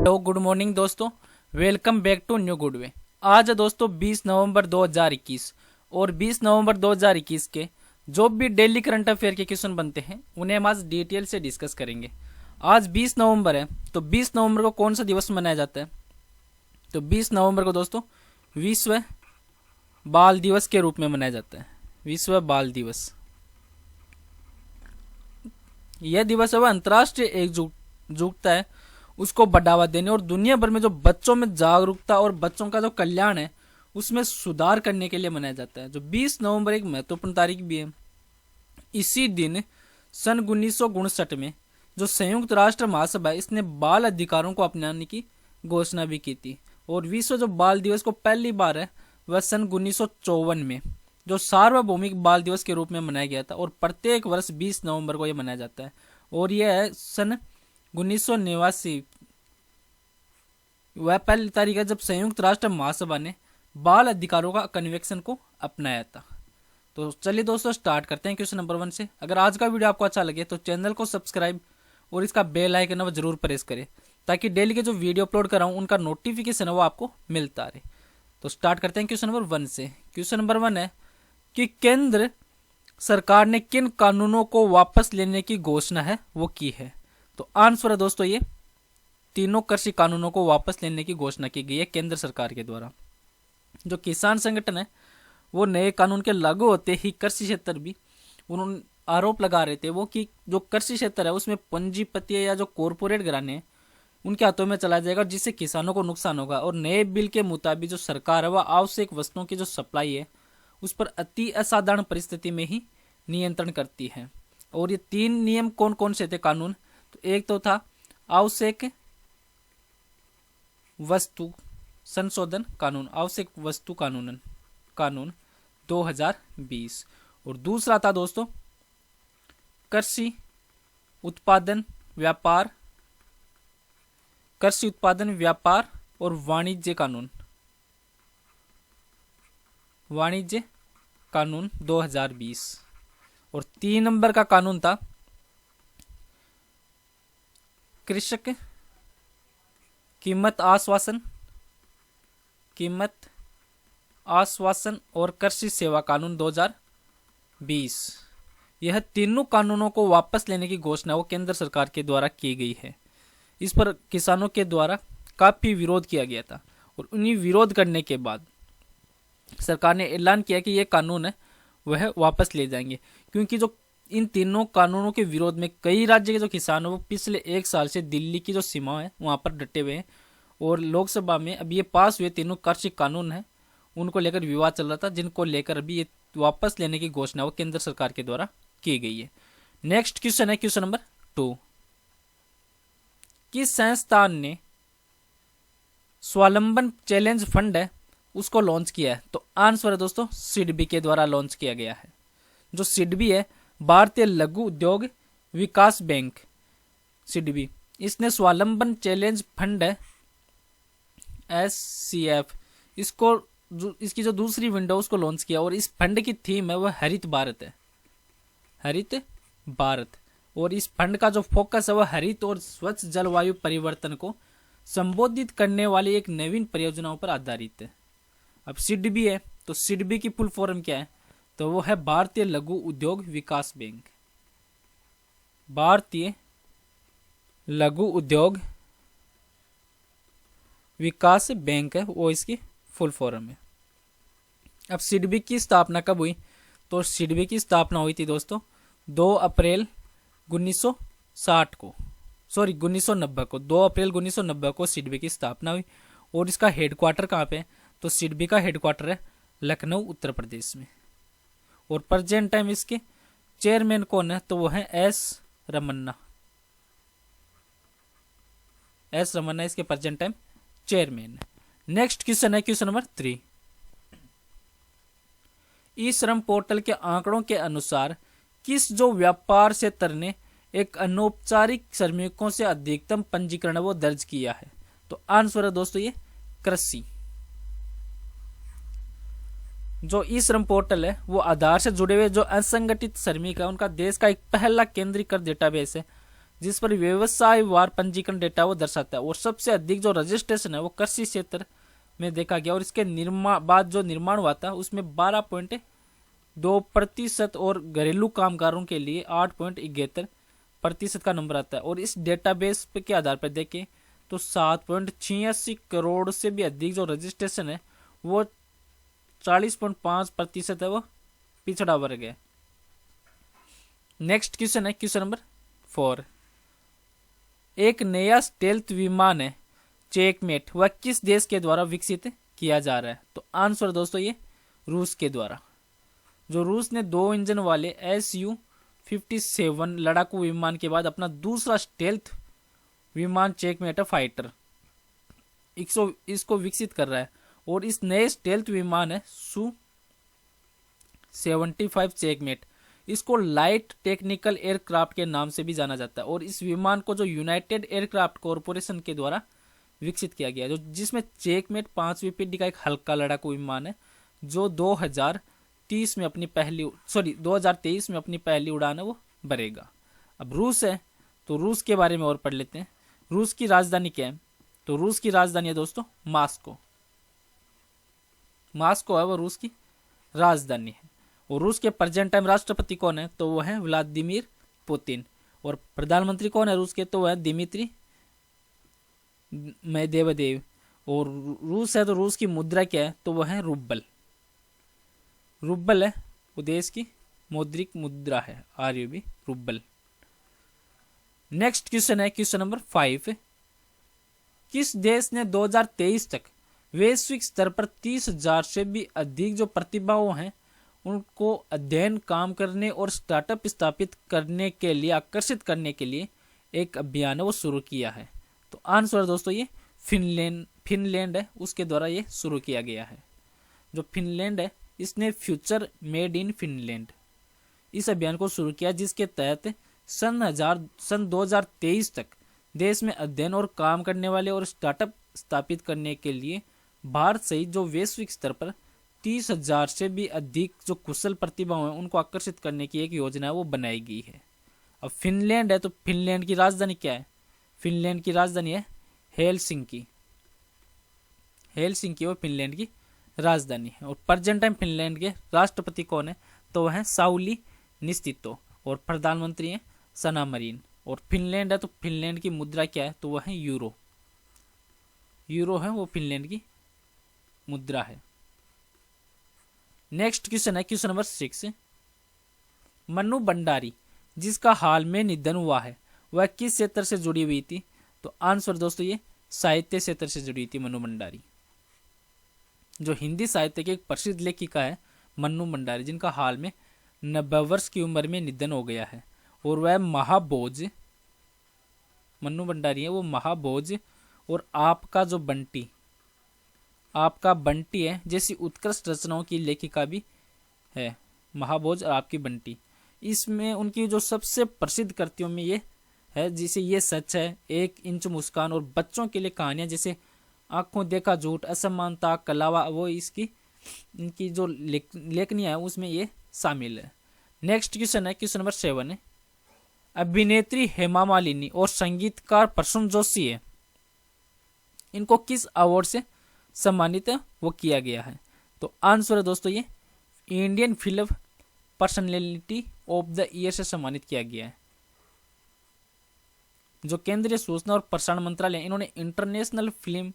Hello good morning दोस्तों, welcome back to new good way. आज है दोस्तों 20 नवंबर 2021 और 20 नवंबर 2021 के जो भी डेली करंट अफेयर के क्वेश्चन बनते हैं उन्हें हम आज डिटेल से डिस्कस करेंगे। आज 20 नवंबर है, तो 20 नवंबर को कौन सा दिवस मनाया जाता है? तो 20 नवंबर को दोस्तों विश्व बाल दिवस के रूप में मनाया जाता है। विश्व बाल दिवस, यह दिवस है वह अंतर्राष्ट्रीय एकजुटता है उसको बढ़ावा देने और दुनिया भर में जो बच्चों में जागरूकता और बच्चों का जो कल्याण है उसमें सुधार करने के लिए मनाया जाता है। जो 20 नवंबर एक महत्वपूर्ण तारीख भी है। इसी दिन सन 1959 में जो संयुक्त राष्ट्र महासभा है इसने बाल अधिकारों को अपनाने की घोषणा भी की थी। और विश्व जो बाल दिवस को पहली बार है वह सन 1954 में जो सार्वभौमिक बाल दिवस के रूप में मनाया गया था और प्रत्येक वर्ष 20 नवंबर को यह मनाया जाता है। और यह है सन 1989 वह पहली तारीख है जब संयुक्त राष्ट्र महासभा ने बाल अधिकारों का कन्वेंशन को अपनाया था। तो चलिए दोस्तों स्टार्ट करते हैं क्वेश्चन नंबर 1 से। अगर आज का वीडियो आपको अच्छा लगे तो चैनल को सब्सक्राइब और इसका बेल आइकन वो जरूर प्रेस करें ताकि डेली के जो वीडियो अपलोड कर रहा हूँ उनका नोटिफिकेशन है वो आपको मिलता रहे। तो स्टार्ट करते हैं क्वेश्चन नंबर 1 से। क्वेश्चन नंबर 1 है कि केंद्र सरकार ने किन कानूनों को वापस लेने की घोषणा है वो की है? तो आंसर है दोस्तों ये तीनों कृषि कानूनों को वापस लेने की घोषणा की गई है केंद्र सरकार के द्वारा। जो किसान संगठन है वो नए कानून के लागू होते ही कृषि क्षेत्र भी उन्होंने आरोप लगा रहे थे वो कि जो कृषि क्षेत्र है उसमें पंजीपति या जो कॉरपोरेट घराने हैं उनके हाथों में चला जाएगा जिससे किसानों को नुकसान होगा। और नए बिल के मुताबिक जो सरकार है वह आवश्यक वस्तुओं की जो सप्लाई है उस पर अति असाधारण परिस्थिति में ही नियंत्रण करती है। और ये 3 नियम कौन कौन से थे कानून? तो एक तो था आवश्यक वस्तु संशोधन कानून, आवश्यक वस्तु कानून 2020। और दूसरा था दोस्तों कृषि उत्पादन व्यापार और वाणिज्य कानून 2020। और 3 नंबर का कानून था कृषक कीमत आश्वासन और कृषि सेवा कानून 2020। यह तीनों कानूनों को वापस लेने की घोषणा वो केंद्र सरकार के द्वारा की गई है। इस पर किसानों के द्वारा काफी विरोध किया गया था और उन्हीं विरोध करने के बाद सरकार ने ऐलान किया कि यह कानून है वह वापस ले जाएंगे। क्योंकि जो इन तीनों कानूनों के विरोध में कई राज्य के जो किसान है वो पिछले 1 साल से दिल्ली की जो सीमा है वहां पर डटे हुए हैं और लोकसभा में अभी ये पास हुए तीनों कृषि कानून है उनको लेकर विवाद चल रहा था जिनको लेकर अभी ये वापस लेने की घोषणा वो केंद्र सरकार के द्वारा की गई है। नेक्स्ट क्वेश्चन है क्वेश्चन नंबर 2। किस संस्थान ने स्वावलंबन चैलेंज फंड है उसको लॉन्च किया है? तो आंसर है दोस्तों सिडबी के द्वारा लॉन्च किया गया है। जो सिडबी है भारतीय लघु उद्योग विकास बैंक सिडबी, इसने स्वावलंबन चैलेंज फंड है SCF इसकी जो दूसरी विंडो उसको लॉन्च किया। और इस फंड की थीम है वह हरित भारत। और इस फंड का जो फोकस है वह हरित और स्वच्छ जलवायु परिवर्तन को संबोधित करने वाली एक नवीन परियोजनाओं पर आधारित है। अब सिडबी है तो सिडबी की फुल फॉर्म क्या है? तो वो है भारतीय लघु उद्योग विकास बैंक। भारतीय लघु उद्योग विकास बैंक है वो इसकी फुल फॉर्म है। अब सिडबी की स्थापना कब हुई? तो सिडबी की स्थापना हुई थी दोस्तों 2 अप्रैल 1990 को सिडबी की स्थापना हुई। और इसका हेडक्वार्टर कहाँ पे है? तो सिडबी का हेडक्वार्टर है लखनऊ उत्तर प्रदेश में। और प्रेजेंट टाइम इसके चेयरमैन कौन है? तो वो है एस रमन्ना इसके present time chairman. Next question है क्वेश्चन नंबर 3। ई श्रम पोर्टल के आंकड़ों के अनुसार किस जो व्यापार क्षेत्र ने एक अनौपचारिक श्रमिकों से अधिकतम पंजीकरण वो दर्ज किया है? तो आंसर है दोस्तों ये कृषि। जो ई श्रम पोर्टल है वो आधार से जुड़े हुए जो असंगठित श्रमिक है उनका देश का एक पहला केंद्रीकृत डेटाबेस है जिस पर व्यवसाय वार पंजीकरण डेटा वो दर्शाता है। और सबसे अधिक जो रजिस्ट्रेशन है वो कृषि क्षेत्र में देखा गया, और इसके बाद जो निर्माण हुआ था उसमें 12.2% और घरेलू कामगारों के लिए 8.71% का नंबर आता है। और इस डेटाबेस पे के आधार पर देखें तो 7.86 करोड़ से भी अधिक जो रजिस्ट्रेशन है वो 40.5% है, वो पिछड़ा वर्ग है। नेक्स्ट क्वेश्चन है क्वेश्चन नंबर 4। एक नया स्टेल्थ विमान है चेकमेट, वह किस देश के द्वारा विकसित किया जा रहा है? तो आंसर दोस्तों ये रूस के द्वारा। जो रूस ने 2 इंजन वाले Su-57 लड़ाकू विमान के बाद अपना दूसरा स्टेल्थ विमान चेकमेट फाइटर इसको विकसित कर रहा है। और इस नए स्टेल्थ विमान है Su-75 चेकमेट। इसको लाइट टेक्निकल एयरक्राफ्ट के नाम से भी जाना जाता है। और इस विमान को जो यूनाइटेड एयरक्राफ्ट कॉरपोरेशन के द्वारा विकसित किया गया, जो जिसमें चेकमेट 5वीं पीढ़ी का एक हल्का लड़ाकू विमान है, जो 2023 में अपनी पहली उड़ान है वो भरेगा। अब रूस है तो रूस के बारे में और पढ़ लेते हैं। रूस की राजधानी क्या है? तो रूस की राजधानी है दोस्तों मॉस्को। मॉस्को है वो रूस की राजधानी है। और रूस के प्रेजेंट टाइम राष्ट्रपति कौन है? तो वो है व्लादिमीर पुतिन। और प्रधानमंत्री कौन है रूस के? तो वह है दिमित्री मेदवेदेव। और रूस है तो रूस की मुद्रा क्या है? तो वह है रूबल। रूबल है वो देश की मौद्रिक मुद्रा है, RUB रूबल। नेक्स्ट क्वेश्चन है क्वेश्चन नंबर 5। किस देश ने 2023 तक वैश्विक स्तर पर 30,000 से भी अधिक जो प्रतिभाओं हैं उनको अध्ययन, काम करने और स्टार्टअप स्थापित करने के लिए आकर्षित करने के लिए एक अभियान है वो शुरू किया है? तो आंसर दोस्तों ये फिनलैंड है, उसके द्वारा ये शुरू किया गया है। जो फिनलैंड है इसने फ्यूचर मेड इन फिनलैंड इस अभियान को शुरू किया, जिसके तहत सन 2023 तक देश में अध्ययन और काम करने वाले और स्टार्टअप स्थापित करने के लिए भारत सहित जो वैश्विक स्तर पर 30,000 से भी अधिक जो कुशल प्रतिभाओं हैं उनको आकर्षित करने की एक योजना है वो बनाई गई है। अब फिनलैंड है तो फिनलैंड की राजधानी क्या है? फिनलैंड की राजधानी है हेलसिंकी। हेलसिंकी वो फिनलैंड की राजधानी है। और प्रेजेंट टाइम फिनलैंड के राष्ट्रपति कौन है? तो वह है साउली निस्तितो। और प्रधानमंत्री हैं सना मरीन। और फिनलैंड है तो फिनलैंड की मुद्रा क्या है? तो वह है यूरो। यूरो है वो फिनलैंड की मुद्रा है। नेक्स्ट क्वेश्चन है क्वेश्चन नंबर 6। मन्नू भंडारी जिसका हाल में निधन हुआ है वह किस क्षेत्र से जुड़ी हुई थी? तो आंसर दोस्तों ये साहित्य क्षेत्र से जुड़ी थी मन्नू भंडारी। जो हिंदी साहित्य की एक प्रसिद्ध लेखिका है मन्नू भंडारी, जिनका हाल में 90 वर्ष की उम्र में निधन हो गया है। और वह महाभोज, मन्नू भंडारी है वो महाभोज और आपका जो बंटी, आपका बंटी है जैसी उत्कृष्ट रचनाओं की लेखिका भी है। महाभोज और आपकी बंटी, इसमें उनकी जो सबसे प्रसिद्ध कृतियों में ये है, जिसे ये सच है, 1 इंच मुस्कान, और बच्चों के लिए कहानियां जैसे आंखों देखा झूठ, असमानता, कलावा, वो इनकी जो लेखनियां है उसमें ये शामिल है। नेक्स्ट क्वेश्चन है क्वेश्चन नंबर 7 है। अभिनेत्री हेमा मालिनी और संगीतकार प्रसून जोशी है, इनको किस अवार्ड से सम्मानित वो किया गया है? तो आंसर है दोस्तों ये Indian film personality of the year से सम्मानित किया गया है। जो केंद्रीय सूचना और प्रसारण मंत्रालय, इन्होंने international film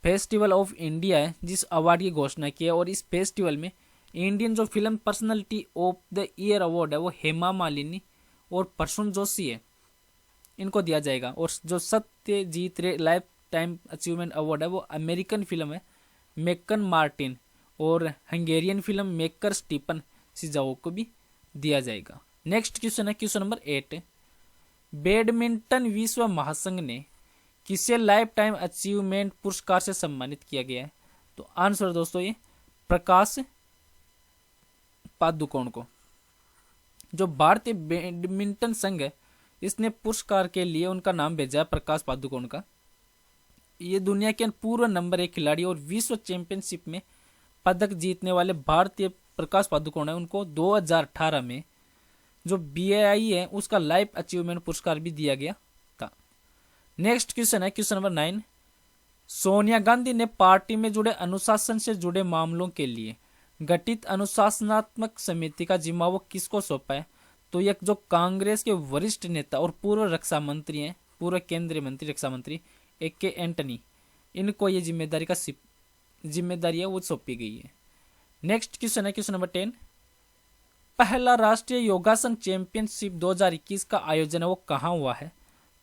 festival of India है जिस अवार्ड की घोषणा की है। और इस फेस्टिवल में इंडियन जो film personality of the year award है वो हेमा मालिनी और प्रसून जोशी है, इनको दिया जाएगा। और जो सत्यजीत रे लाइफ टाइम अचीवमेंट अवार्ड है वो अमेरिकन फिल्म है मेकन मार्टिन और हंगेरियन फिल्म मेकर स्टीफन सिजाओ को भी दिया जाएगा। नेक्स्ट क्वेश्चन है क्वेश्चन नंबर 8। बैडमिंटन विश्व महासंघ ने किसे लाइफ टाइम अचीवमेंट पुरस्कार से सम्मानित किया गया है? तो आंसर दोस्तों ये प्रकाश पादुकोण को। जो भारतीय बैडमिंटन संघ है इसने पुरस्कार के लिए उनका नाम भेजा प्रकाश पादुकोण का। ये दुनिया के पूर्व नंबर 1 खिलाड़ी और विश्व चैंपियनशिप में पदक जीतने वाले भारतीय प्रकाश पादुकोण है, उनको 2018 में जो BAI है उसका लाइफ अचीवमेंट पुरस्कार भी दिया गया था। नेक्स्ट क्वेश्चन है क्वेश्चन नंबर 9। सोनिया गांधी ने पार्टी में जुड़े अनुशासन से जुड़े मामलों के लिए गठित अनुशासनात्मक समिति का जिम्मा वो किसको सौंपा है? तो ये जो कांग्रेस के वरिष्ठ नेता और पूर्व रक्षा मंत्री हैं, पूर्व केंद्रीय मंत्री रक्षा मंत्री AK एंटनी, इनको ये जिम्मेदारी है वो सौंपी गई है। नेक्स्ट क्वेश्चन है क्वेश्चन नंबर 10। पहला राष्ट्रीय योगासन चैंपियनशिप 2021 का आयोजन है वो कहाँ हुआ है?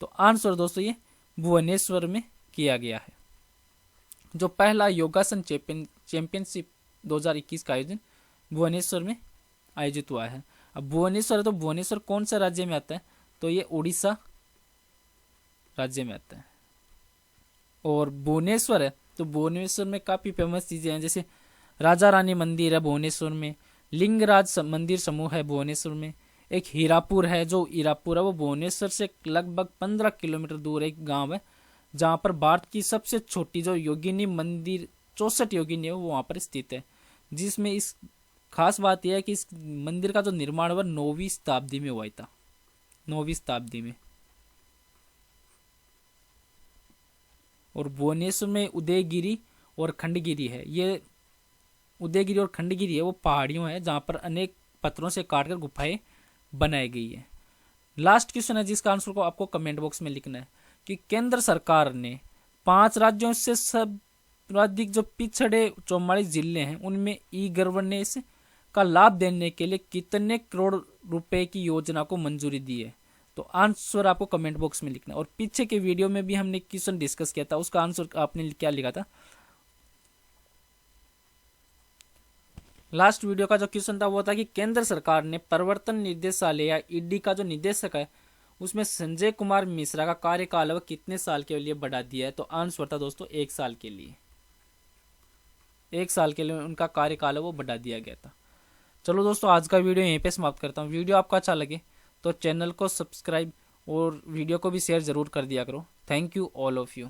तो आंसर दोस्तों ये भुवनेश्वर में किया गया है। जो पहला योगासन चैंपियनशिप 2021 का आयोजन भुवनेश्वर में आयोजित हुआ है। अब भुवनेश्वर है तो भुवनेश्वर कौन सा राज्य में आता है? तो ये उड़ीसा राज्य में आता है। और भुवनेश्वर है तो भुवनेश्वर में काफी फेमस चीजें हैं, जैसे राजा रानी मंदिर है भुवनेश्वर में, लिंगराज मंदिर समूह है भुवनेश्वर में, एक हीरापुर है, जो हीरापुर है वो भुवनेश्वर से लगभग 15 किलोमीटर दूर एक गांव है, जहां पर भारत की सबसे छोटी जो योगिनी मंदिर 64 योगिनी है वो वहां पर स्थित है। जिसमें इस खास बात यह है कि इस मंदिर का जो निर्माण हुआ 9वीं शताब्दी में हुआ था, 9वीं शताब्दी में। और भुवनेश्वर में उदयगिरी और खंडगिरी है। ये उदयगिरी और खंडगिरी है वो पहाड़ियों है जहां पर अनेक पत्थरों से काटकर गुफाएं बनाई गई है। लास्ट क्वेश्चन है जिसका आंसर को आपको कमेंट बॉक्स में लिखना है कि केंद्र सरकार ने 5 राज्यों से सर्वाधिक जो पिछड़े 44 जिले हैं उनमें ई-गवर्नेंस का लाभ देने के लिए कितने करोड़ रुपए की योजना को मंजूरी दी है? तो आंसर आपको कमेंट बॉक्स में लिखना है। और पीछे के वीडियो में भी हमने क्वेश्चन डिस्कस किया था, उसका आंसर आपने क्या लिखा था? लास्ट वीडियो का जो क्वेश्चन था वो था कि केंद्र सरकार ने प्रवर्तन निदेशालय या ईडी का जो निदेशक है उसमें संजय कुमार मिश्रा का कार्यकाल वह कितने साल के लिए बढ़ा दिया है? तो आंसर था दोस्तों 1 साल के लिए। 1 साल के लिए उनका कार्यकाल है वो बढ़ा दिया गया था। चलो दोस्तों आज का वीडियो यहीं पे समाप्त करता हूँ। वीडियो आपको अच्छा लगे तो चैनल को सब्सक्राइब और वीडियो को भी शेयर जरूर कर दिया करो। Thank you all of you.